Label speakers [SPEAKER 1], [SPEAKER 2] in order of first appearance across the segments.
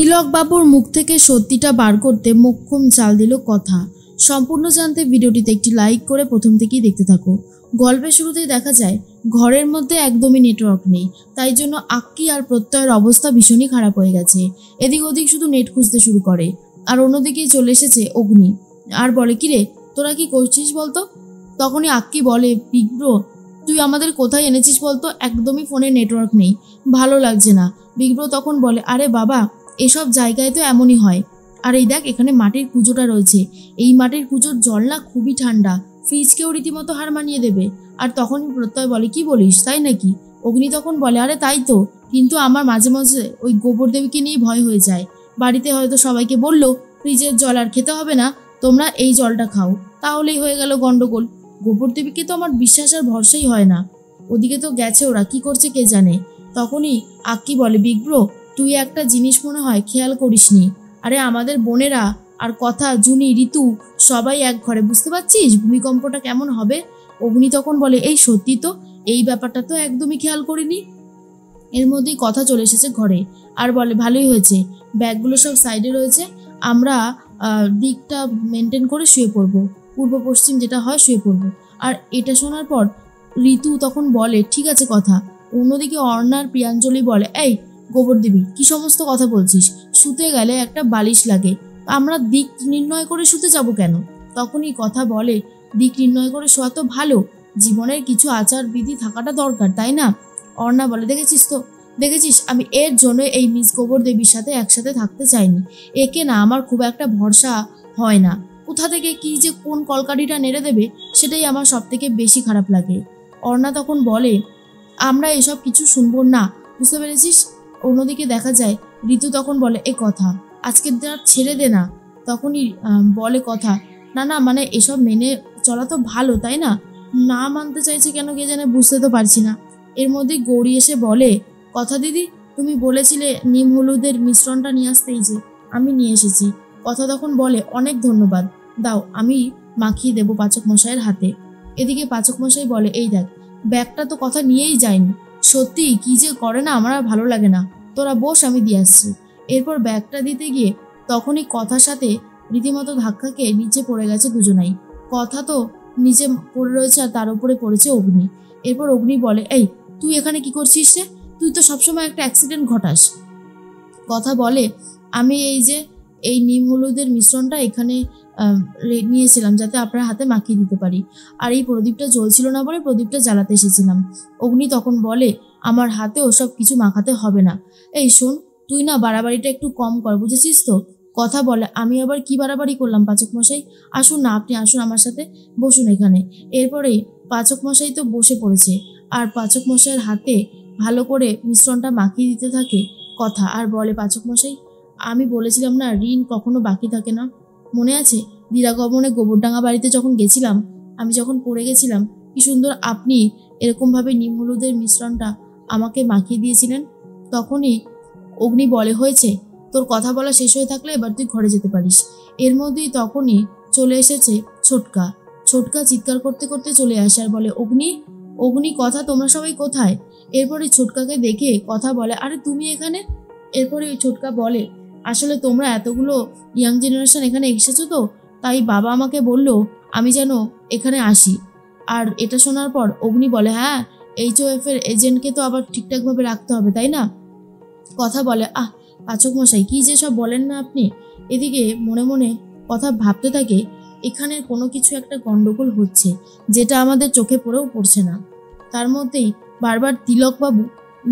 [SPEAKER 1] তিলক বাবুর মুখ থেকে সত্যিটা বার করতে মোক্ষম চাল দিল কথা। সম্পূর্ণ জানতে ভিডিওটিতে একটি লাইক করে প্রথম থেকেই দেখতে থাকো। গল্পের শুরুতেই দেখা যায় ঘরের মধ্যে একদমই নেটওয়ার্ক নেই, তাই জন্য আক্কি আর প্রত্যয়ের অবস্থা ভীষণই খারাপ হয়ে গেছে। এদিক ওদিক শুধু নেট খুঁজতে শুরু করে। আর অন্যদিকেই চলে এসেছে অগ্নি আর বলে, কিরে তোরা কি করছিস বলতো? তখনই আক্কি বলে, বিগ ব্রো তুই আমাদের কোথায় এনেছিস বলতো, একদমই ফোনে নেটওয়ার্ক নেই, ভালো লাগছে না। বিগ ব্রো তখন বলে, আরে বাবা এসব জায়গায় তো এমনই হয়। আর এই দেখ এখানে মাটির পুজোটা রয়েছে, এই মাটির পুজোর জল না খুবই ঠান্ডা, ফ্রিজকেও রীতিমতো হার মানিয়ে দেবে। আর তখনই প্রত্যয় বলে, কি বলিস তাই নাকি? অগ্নি তখন বলে, আরে তাই তো, কিন্তু আমার মাঝে মাঝে ওই গোবর দেবীকে নিয়ে ভয় হয়ে যায়। বাড়িতে হয়তো সবাইকে বললো ফ্রিজের জল আর খেতে হবে না, তোমরা এই জলটা খাও, তাহলেই হয়ে গেল গন্ডগোল। গোবর দেবীকে তো আমার বিশ্বাস আর ভরসাই হয় না। ওদিকে তো গেছে, ওরা কি করছে কে জানে। তখনই আক্কি বলে, বিগ ব্রো তুই একটা জিনিস মনে হয় খেয়াল করিসনি। আরে আমাদের বোনেরা আর কথা জুনি ঋতু সবাই এক ঘরে, বুঝতে পারছিস ভূমিকম্পটা কেমন হবে? অগ্নি তখন বলে, এই সত্যি তো, এই ব্যাপারটা তো একদমই খেয়াল করিনি। এর মধ্যেই কথা চলে এসেছে ঘরে আর বলে, ভালোই হয়েছে, ব্যাগগুলো সব সাইডে রয়েছে, আমরা দিকটা মেনটেন করে শুয়ে পড়বো, পূর্ব পশ্চিম যেটা হয় শুয়ে পড়বো। আর এটা শোনার পর ঋতু তখন বলে, ঠিক আছে কথা। অন্যদিকে অর্ণার প্রিয়াঞ্জলি বলে, এই গোবর দেবী কি সমস্ত কথা বলছিস, শুতে গেলে একটা বালিশ লাগে, আমরা দিক নির্ণয় করে শুতে যাব কেন? তখনই কথা বলে, দিক নির্ণয় করে শোয়া তো ভালো, জীবনের কিছু আচার বিধি থাকাটা দরকার, তাই না? অর্ণা বলে, দেখেছিস আমি এর জন্য এই মিস গোবর দেবীর সাথে একসাথে থাকতে চাইনি, একে না আমার খুব একটা ভরসা হয় না, কোথা থেকে কি যে কোন কলকাঠিটা নেড়ে দেবে সেটাই আমার সব থেকে বেশি খারাপ লাগে। অর্ণা তখন বলে, আমরা এসব কিছু শুনবো না, বুঝতে পেরেছিস? অন্যদিকে দেখা যায় ঋতু তখন বলে, এ কথা আজকের রাত ছেড়ে দে না। তখনই বলে কথা, না মানে এসব মেনে চলা তো ভালো, তাই না? না মানতে চাইছে কেন কে জানে, বুঝতে তো পারছি না। এর মধ্যে গৌরী এসে বলে, কথা দিদি তুমি বলেছিলে নিম হলুদের মিশ্রণটা নিয়ে আসতে, এই যে আমি নিয়ে এসেছি। কথা তখন বলে, অনেক ধন্যবাদ, দাও আমি মাখিয়ে দেবো পাচক মশাইয়ের হাতে। এদিকে পাচক মশাই বলে, এই দেখ ব্যাগটা তো কথা নিয়েই যায়নি, সত্যি কি যে করে না, আমার আর ভালো লাগে না, তোরা বস আমি দিয়ে আসছি। এরপর ব্যাগটা দিতে গিয়ে তখনই কথার সাথে রীতিমতো ধাক্কা খেয়ে নিচে পড়ে গেছে দুজনাই। কথা তো নিচে পড়ে রয়েছে আর তার উপরে পড়েছে অগ্নি। এরপর অগ্নি বলে, এই তুই এখানে কি করছিস রে, তুই তো সবসময় একটা অ্যাক্সিডেন্ট ঘটাস। কথা বলে, আমি এই নিম হলুদের মিশ্রণটা এখানে নিয়েছিলাম যাতে আপনার হাতে মাখিয়ে দিতে পারি, আর এই প্রদীপটা জ্বলছিল না বলে প্রদীপটা জ্বালাতে এসেছিলাম। অগ্নি তখন বলে, আমার হাতে ওসব কিছু মাখাতে হবে না, এই শোন তুই না বাড়াবাড়িটা একটু কম কর, বুঝেছিস তো? কথা বলে, আমি আবার কি বাড়াবাড়ি করলাম পাচক মশাই, আসুন না আপনি আসুন আমার সাথে, বসুন এখানে। এরপরেই পাচক মশাই তো বসে পড়েছে আর পাচক মশাইয়ের হাতে ভালো করে মিশ্রণটা মাখিয়ে দিতে থাকে কথা আর বলে, পাচক মশাই আমি বলেছিলাম না ঋণ কখনো বাকি থাকে না, মনে আছে দিরাগমনে গোবরডাঙ্গা বাড়িতে যখন গেছিলাম, আমি যখন পড়ে গেছিলাম, কি সুন্দর আপনি এরকমভাবে নিম হলুদের মিশ্রণটা আমাকে মাখিয়ে দিয়েছিলেন। তখনই অগ্নি বলে, হয়েছে, তোর কথা বলা শেষ হয়ে থাকলে এবার তুই ঘরে যেতে পারিস। এর মধ্যেই তখনই চলে এসেছে ছোটকা চিৎকার করতে করতে চলে আসে আর বলে, অগ্নি কথা তোমরা সবাই কোথায়? এরপরে ছোটকাকে দেখে কথা বলে, আরে তুমি এখানে? এরপরে ওই ছোটকা বলে, আসলে তোমরা এতগুলো ইয়াং জেনারেশন এখানে এসেছো তো, তাই বাবা আমাকে বললো আমি যেন এখানে আসি। আর এটা শোনার পর অগ্নি বলে, হ্যাঁ HOF এর এজেন্টকে তো আবার ঠিকঠাকভাবে রাখতে হবে, তাই না? কথা বলে, পাচক মশাই কি যে সব বলেন না আপনি। এদিকে মনে মনে কথা ভাবতে থাকে, এখানের কোনো কিছু একটা গন্ডগোল হচ্ছে যেটা আমাদের চোখে পড়েও পড়ছে না। তার মধ্যেই বারবার তিলকবাবু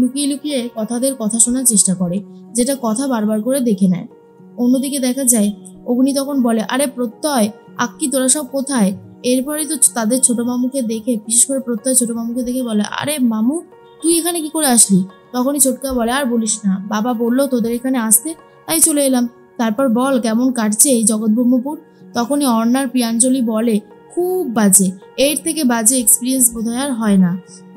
[SPEAKER 1] লুকিয়ে লুকিয়ে কথাদের কথা শোনার চেষ্টা করে, যেটা কথা বারবার করে দেখে নেয়। অন্যদিকে দেখা যায় অগ্নি তখন বলে, আরে প্রত্যয় আক্কি তোরা সব কোথায়? এরপরেই তো তাদের ছোট মামুকে দেখে, বিশেষ করে প্রত্যয় ছোট মামুকে দেখে বলে, আরে মামু তুই এখানে কি করে আসলি? তখনই ছোটকা বলে, আর বলিস না, বাবা বললো তোদের এখানে আসতে, তাই চলে এলাম। তারপর বল কেমন কাটছে এই জগৎব্রহ্মপুর? তখনই অর্ণার প্রিয়াঞ্জলি বলে, খুব বাজে, এর থেকে বাজে এক্সপিরিয়েন্স বোধহয় আর হয় না।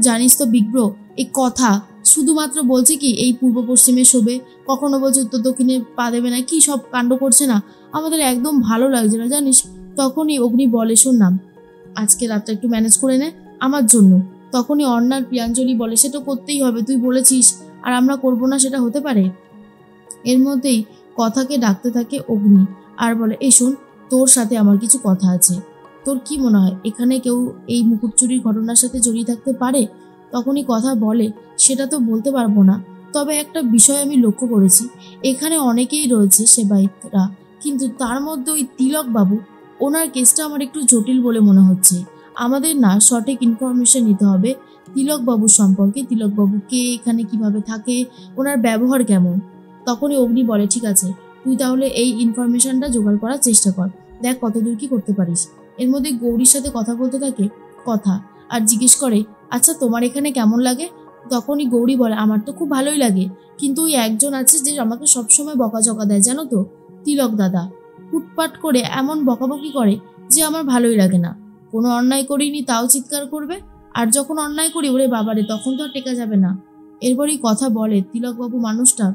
[SPEAKER 1] জানিস তো বিগ ব্রো, এই কথা শুধুমাত্র বলছে কি এই পূর্ব পশ্চিমে শোবে, কখনো বলছে উত্তর দক্ষিণে পা দেবে না, কি সব কাণ্ড করছে না, আমাদের একদম ভালো লাগছে না জানিস। তখনই অগ্নি বলে, শোন না আজকে রাতটা একটু ম্যানেজ করে নে আমার জন্য। তখনই অর্ণার প্রিয়াঞ্জলি বলে, সেটা করতেই হবে, তুই বলেছিস আর আমরা করবো না সেটা হতে পারে? এর মধ্যেই কথাকে ডাকতে থাকে অগ্নি আর বলে, এই শোন, তোর সাথে আমার কিছু কথা আছে। তোর কি মনে হয় এখানে কেউ এই মুকুট চুরির ঘটনার সাথে জড়িয়ে থাকতে পারে? তখনই কথা বলে, সেটা তো বলতে পারবো না, তবে একটা বিষয় আমি লক্ষ্য করেছি, এখানে অনেকেই রয়েছে সেবায়িতরা, কিন্তু তার মধ্যে ওই তিলক বাবু, ওনার কেসটা আমার একটু জটিল বলে মনে হচ্ছে। আমাদের না সঠিক ইনফরমেশন নিতে হবে তিলক বাবুর সম্পর্কে, তিলক বাবু কে, এখানে কিভাবে থাকে, ওনার ব্যবহার কেমন। তখনই অগ্নি বলে, ঠিক আছে, তুই তাহলে এই ইনফরমেশনটা জোগাড় করার চেষ্টা কর, দেখ কতদূর কি করতে পারিস। এর মধ্যে গৌরীর সাথে কথা বলতে থাকে কথা, আর জিজ্ঞেস করে, আচ্ছা তোমার এখানে কেমন লাগে? তখনই গৌরী বলে, আমার তো খুব ভালোই লাগে, কিন্তু ওই একজন আছে যে আমাকে সবসময় বকাঝকা দেয়, জানো তো, তিলক দাদা। হুটপাট করে এমন বকাবকি করে যে আমার ভালোই লাগে না। কোনো অন্যায় করিনি তাও চিৎকার করবে, আর যখন অন্যায় করি ওরে বাবারে, তখন তো আর টেকা যাবে না। এরপরই কথা বলে, তিলকবাবু মানুষটা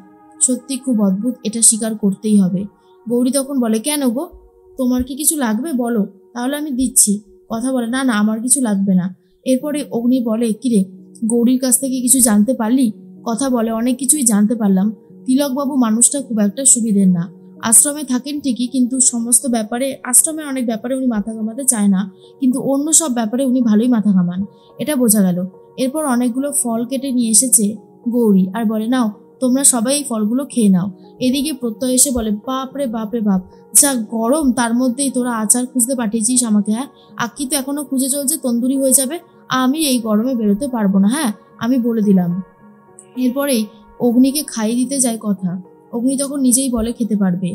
[SPEAKER 1] সত্যি খুব অদ্ভুত, এটা স্বীকার করতেই হবে। গৌরী তখন বলে, কেন গো, তোমার কি কিছু লাগবে বলো, তাহলে আমি দিচ্ছি। কথা বলে, না না, আমার কিছু লাগবে না। এরপরে অগ্নি বলে, কিরে, গৌরীর কাছ থেকে কিছু জানতে পারলি? কথা বলে, অনেক কিছুই জানতে পারলাম। তিলকবাবু মানুষটা খুব একটা সুবিধের না, আশ্রমে থাকেন ঠিকই, কিন্তু সমস্ত ব্যাপারে, আশ্রমের অনেক ব্যাপারে উনি মাথা ঘামাতে চায় না, কিন্তু অন্য সব ব্যাপারে উনি ভালোই মাথা ঘামান, এটা বোঝা গেল। এরপর অনেকগুলো ফল কেটে নিয়ে এসেছে গৌরী আর বলে, নাও তোমরা সবাই এই ফলগুলো খেয়ে নাও। এদিকে প্রত্যয় এসে বলে, বাপরে বাপরে বাপ, যা গরম, তার মধ্যেই তোরা আচার খুঁজতে পাঠিয়েছিস আমাকে? হ্যাঁ, আক্কি তো এখনো খুঁজে চলছে, তন্দুরি হয়ে যাবে, আমি এই গরমে বেরোতে পারবো না, হ্যাঁ আমি বলে দিলাম। এরপরেই অগ্নিকে খাইয়ে দিতে যায় কথা, অগ্নি তখন নিজেই বলে খেতে পারবে।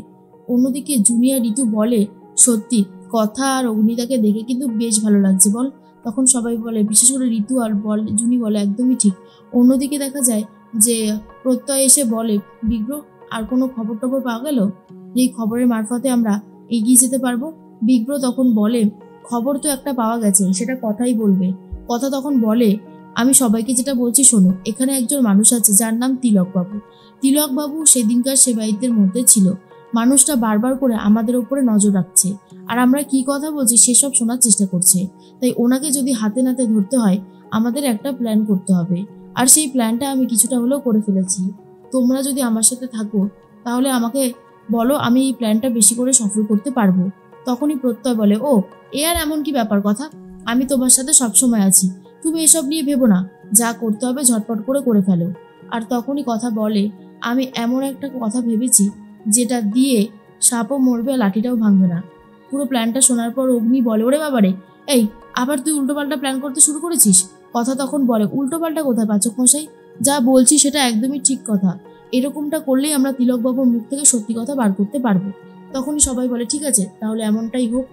[SPEAKER 1] অন্যদিকে জুনিয়র ঋতু বলে, সত্যি কথা আর অগ্নিতাকে দেখে কিন্তু বেশ ভালো লাগছে বল। তখন সবাই বলে, বিশেষ করে ঋতু আর জুনি বলে, একদমই ঠিক। অন্যদিকে দেখা যায় যে প্রত্যয় এসে বলে, বিগ্র, আর কোনো খবর টবর পাওয়া গেল যেই খবরের মারফতে আমরা এগিয়ে যেতে পারবো? বিগ্র তখন বলে, খবর তো একটা পাওয়া গেছে, সেটা কথাই বলবে। কথা তখন বলে, আমি সবাইকে যেটা বলছি শোনো, এখানে একজন মানুষ আছে যার নাম তিলকবাবু। তিলকবাবু সেদিনকার সেবায়িতদের মধ্যে ছিল, মানুষটা বারবার করে আমাদের উপরে নজর রাখছে, আর আমরা কি কথা বলছি সেসব শোনার চেষ্টা করছে। তাই ওনাকে যদি হাতে নাতে ধরতে হয়, আমাদের একটা প্ল্যান করতে হবে, আর সেই প্ল্যানটা আমি কিছুটা হলেও করে ফেলেছি। তোমরা যদি আমার সাথে থাকো তাহলে আমাকে বলো, আমি এই প্ল্যানটা বেশি করে সফল করতে পারবো। তখনই প্রত্যয় বলে, ও এ আর এমন কি ব্যাপার কথা, আমি তোমার সাথে সবসময় আছি, তুমি এসব নিয়ে ভেবো না, যা করতে হবে ঝটপট করে ফেলো। আর তখনই কথা বলে, আমি এমন একটা কথা ভেবেছি যেটা দিয়ে সাপও মরবে লাঠিটাও ভাঙবে না। পুরো প্ল্যানটা শোনার পর অগ্নি বলে, ওরে বাবারে, এই আবার তুই উল্টোপাল্টা প্ল্যান করতে শুরু করেছিস? কথা তখন বলে, উল্টোপাল্টা কোথায় পাচক মশাই, যা বলছি সেটা একদমই ঠিক কথা, এরকমটা করলেই আমরা তিলকবাবুর মুখ থেকে সত্যি কথা বার করতে পারবো। তখনই সবাই বলে, ঠিক আছে তাহলে এমনটাই হোক।